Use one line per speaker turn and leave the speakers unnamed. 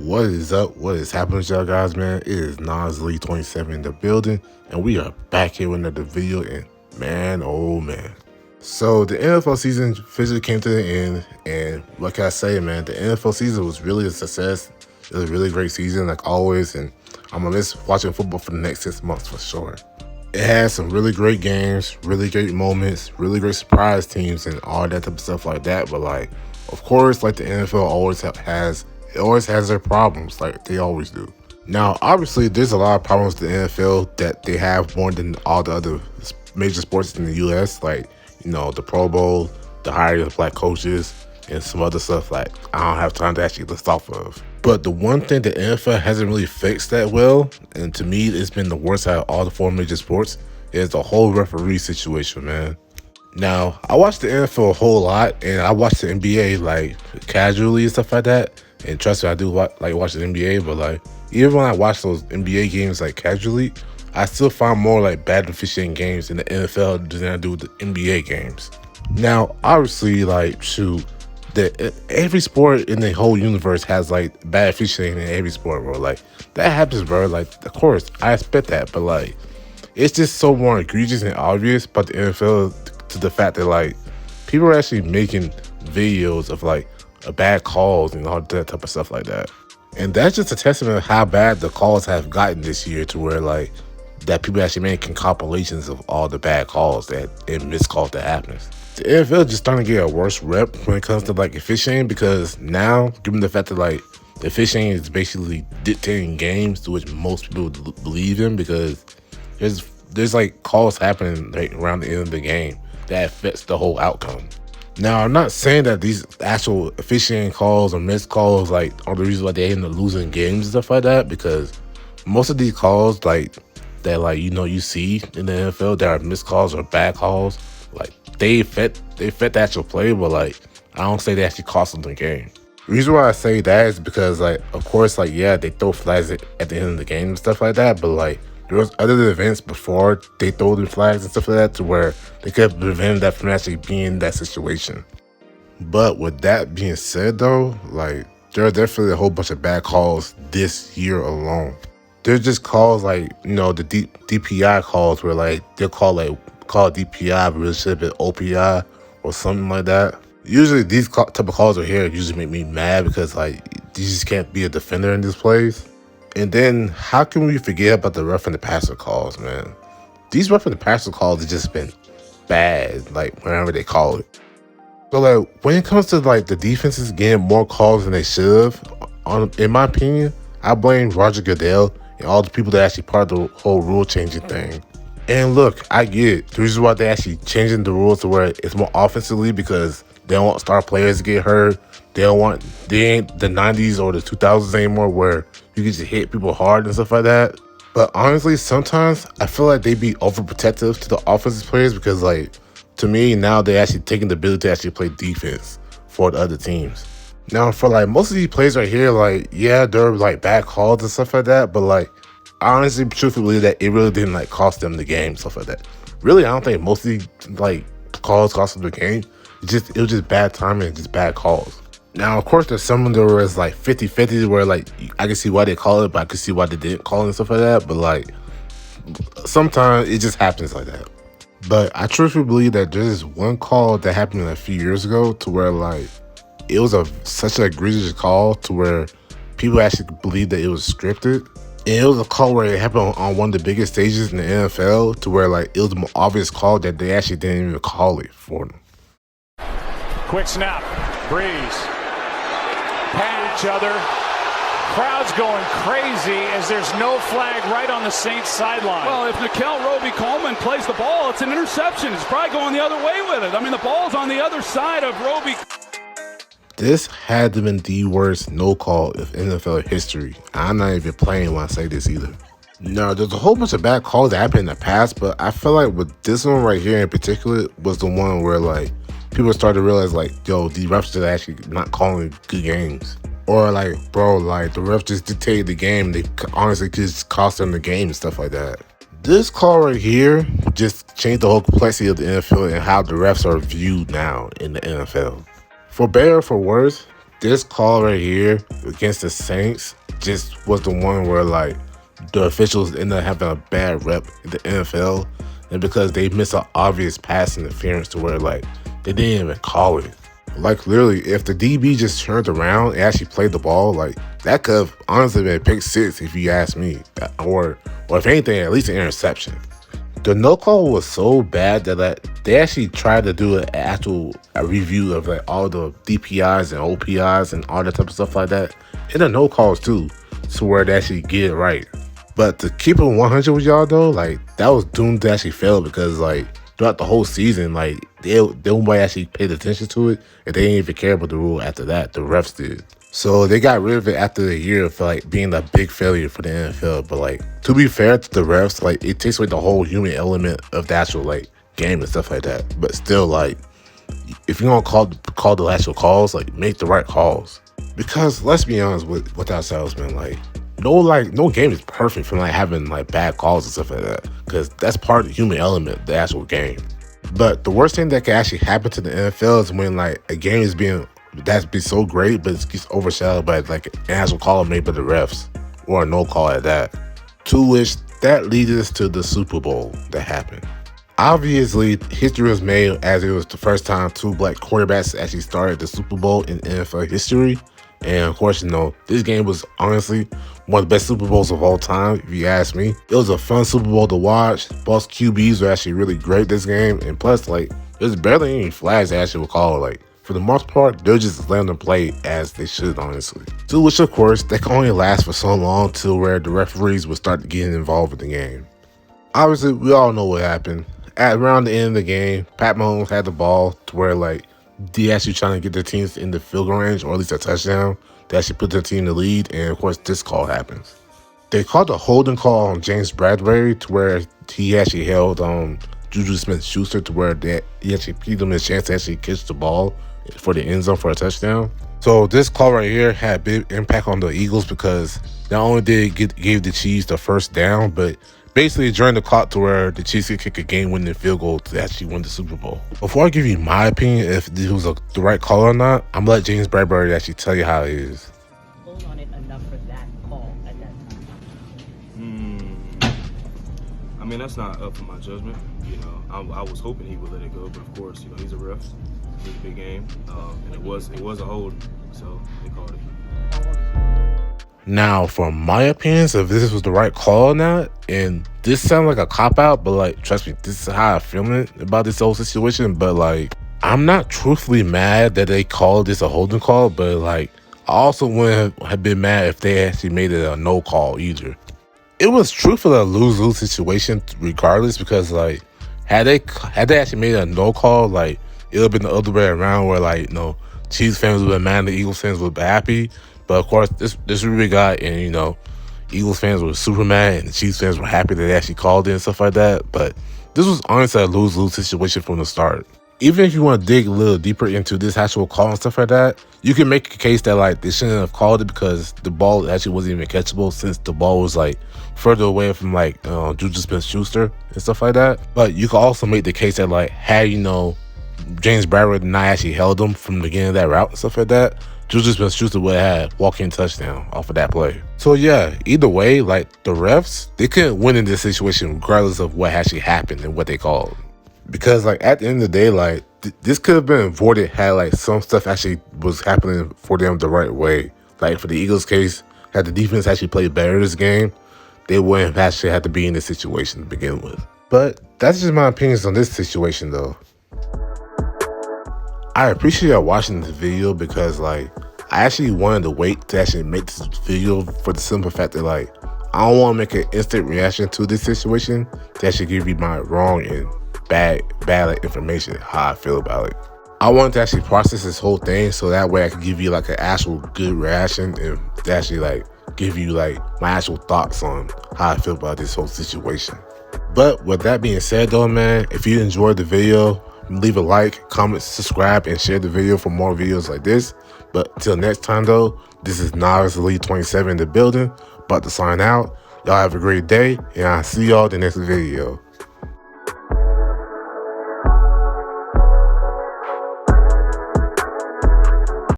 What is up? What is happening, y'all guys, man? It is Nas Lee 27 in the building, and we are back here with another video. And man, oh man. So the NFL season officially came to the end, and what can I say, man? The NFL season was really a success. It was a really great season, like always, and I'm gonna miss watching football for the next 6 months for sure. It had some really great games, really great moments, really great surprise teams, and all that type of stuff like that. But like, of course, like the NFL always has their problems, like they always do. Now, obviously, there's a lot of problems with the NFL that they have more than all the other major sports in the U.S. Like, the Pro Bowl, the hiring of black coaches, and some other stuff like I don't have time to actually list off of. But the one thing the NFL hasn't really fixed that well, and to me, it's been the worst out of all the four major sports, is the whole referee situation, man. Now, I watch the NFL a whole lot, and I watch the NBA like casually and stuff like that. And trust me, I do like watch the NBA, but like even when I watch those NBA games like casually, I still find more like bad officiating games in the NFL than I do with the NBA games. Now, obviously, like shoot, every sport in the whole universe has like bad officiating in every sport, bro. Like that happens, bro. Like of course, I expect that, but like it's just so more egregious and obvious about the NFL to the fact that like people are actually making videos of like bad calls and all that type of stuff like that. And that's just a testament of how bad the calls have gotten this year to where like that people actually making compilations of all the bad calls and missed calls that happens. The NFL just starting to get a worse rep when it comes to like officiating because now, given the fact that like the officiating is basically dictating games to which most people believe in because there's like calls happening like around the end of the game that affects the whole outcome. Now, I'm not saying that these actual officiating calls or missed calls like are the reason why they end up losing games and stuff like that, because most of these calls like that you see in the NFL that are missed calls or bad calls, like they affect the actual play, but like I don't say they actually cost them the game. The reason why I say that is because like of course like yeah, they throw flags at the end of the game and stuff like that, but like there was other events before they throw the flags and stuff like that to where they could have prevented that from actually being in that situation. But with that being said though, like there are definitely a whole bunch of bad calls this year alone. There's just calls like, the DPI calls where like they'll call DPI, but really should have been OPI or something like that. Usually these type of calls are here usually make me mad because like you just can't be a defender in this place. And then how can we forget about the roughing the passer calls, man? These roughing the passer calls have just been bad, like whenever they call it. So like when it comes to like the defenses getting more calls than they should have, in my opinion, I blame Roger Goodell and all the people that actually part of the whole rule changing thing. And look, I get it. The reason why they actually changing the rules to where it's more offensively because they don't want star players to get hurt. They ain't the 90s or the 2000s anymore where you can just hit people hard and stuff like that. But honestly, sometimes I feel like they be overprotective to the offensive players because like, to me, now they're actually taking the ability to actually play defense for the other teams. Now, for like most of these plays right here, like, yeah, they're like bad calls and stuff like that, but like, I honestly, truthfully believe that it really didn't like cost them the game, stuff like that. Really, I don't think most of these like calls cost them the game. It was just bad timing and just bad calls. Now, of course, there's some that was like 50-50 where like I can see why they call it, but I can see why they didn't call it and stuff like that. But like, sometimes it just happens like that. But I truthfully believe that there's one call that happened a few years ago to where like it was such an egregious call to where people actually believed that it was scripted. And it was a call where it happened on one of the biggest stages in the NFL to where like it was the more obvious call that they actually didn't even call it for them.
Quick snap, Breeze, pat each other. Crowd's going crazy as there's no flag right on the Saints sideline.
Well, if Nickell Robey-Coleman plays the ball, it's an interception. It's probably going the other way with it. I mean, the ball's on the other side of Roby.
This had to have been the worst no call of NFL history. I'm not even playing when I say this either. No, there's a whole bunch of bad calls that happened in the past, but I feel like with this one right here in particular was the one where like people started to realize like, yo, these refs are actually not calling good games. Or like, bro, like the refs just dictated the game. They honestly just cost them the game and stuff like that. This call right here just changed the whole complexity of the NFL and how the refs are viewed now in the NFL. For better or for worse, This call right here against the Saints just was the one where like the officials ended up having a bad rep in the NFL, and because they missed an obvious pass interference to where like they didn't even call it. Like literally, if the DB just turned around and actually played the ball, like that could have honestly been a pick six if you ask me, or if anything, at least an interception. The no call was so bad that like, they actually tried to do an actual review of like all the DPIs and OPIs and all that type of stuff like that, and the no calls too, to where they actually get it right. But to keep it 100 with y'all though, like that was doomed to actually fail because like throughout the whole season, like nobody actually paid attention to it, and they didn't even care about the rule after that. The refs did. So they got rid of it after the year for like being a big failure for the NFL. But like to be fair to the refs, like it takes away the whole human element of the actual like game and stuff like that. But still, like if you're gonna call the actual calls, like make the right calls. Because let's be honest with ourselves, man, like no game is perfect from like having like bad calls and stuff like that. Because that's part of the human element, the actual game. But the worst thing that can actually happen to the NFL is when like a game is being that's been so great, but it gets overshadowed by like an actual call made by the refs or a no call at that. To which that leads us to the Super Bowl that happened. Obviously, history was made as it was the first time two black quarterbacks actually started the Super Bowl in NFL history. And of course, this game was honestly one of the best Super Bowls of all time, if you ask me. It was a fun Super Bowl to watch. Both QBs were actually really great this game. And plus, like, there's barely any flags that actually were called. Like, for the most part, they're just letting them play as they should, honestly. To which, of course, that can only last for so long till where the referees would start getting involved with the game. Obviously, we all know what happened. Around the end of the game, Pat Mahomes had the ball to where, like, they actually trying to get their teams in the field goal range, or at least a touchdown. They actually put their team in the lead, and of course, this call happens. They called a holding call on James Bradbury to where he actually held Juju Smith-Schuster to where he actually gave them a chance to actually catch the ball for the end zone for a touchdown. So this call right here had a big impact on the Eagles because not only did it give the Chiefs the first down, but basically during the clock to where the Chiefs could kick a game-winning field goal to actually win the Super Bowl. Before I give you my opinion if this was the right call or not, I'm gonna let James Bradbury actually tell you how it is.
Hold on it enough for that call at that time.
I mean, that's not up for my judgment. I was hoping he would let it go, but of course, he's a ref. It's a big game, and it was a hold, so they called it.
Now, for my opinions, if this was the right call or not, and this sounds like a cop-out, but like, trust me, this is how I feel about this whole situation, but like, I'm not truthfully mad that they called this a holding call, but like, I also wouldn't have been mad if they actually made it a no call either. It was truthfully a lose-lose situation regardless, because like, had they actually made it a no call, like, it would have been the other way around where like, Chiefs fans would have been mad and the Eagles fans would be happy. But of course, this is what we got, and Eagles fans were super mad, and the Chiefs fans were happy that they actually called it and stuff like that. But this was honestly a lose-lose situation from the start. Even if you want to dig a little deeper into this actual call and stuff like that, you can make a case that like they shouldn't have called it because the ball actually wasn't even catchable since the ball was like further away from like Juju Smith-Schuster and stuff like that. But you can also make the case that like had James Bradbury not actually held him from the beginning of that route and stuff like that, Juju Smith-Schuster would have had walk-in touchdown off of that play. So yeah, either way, like the refs, they couldn't win in this situation regardless of what actually happened and what they called. Because like at the end of the day, like this could have been avoided had like some stuff actually was happening for them the right way. Like for the Eagles case, had the defense actually played better this game, they wouldn't have actually had to be in this situation to begin with. But that's just my opinions on this situation though. I appreciate y'all watching this video because like I actually wanted to wait to actually make this video for the simple fact that like I don't want to make an instant reaction to this situation to actually give you my wrong and bad like, information, how I feel about it. I wanted to actually process this whole thing so that way I could give you like an actual good reaction and to actually like give you like my actual thoughts on how I feel about this whole situation. But with that being said though, man, if you enjoyed the video, leave a like, comment, subscribe, and share the video for more videos like this. But until next time though, this is Nas Elite 27 in the building, about to sign out. Y'all have a great day, and I'll see y'all in the next video.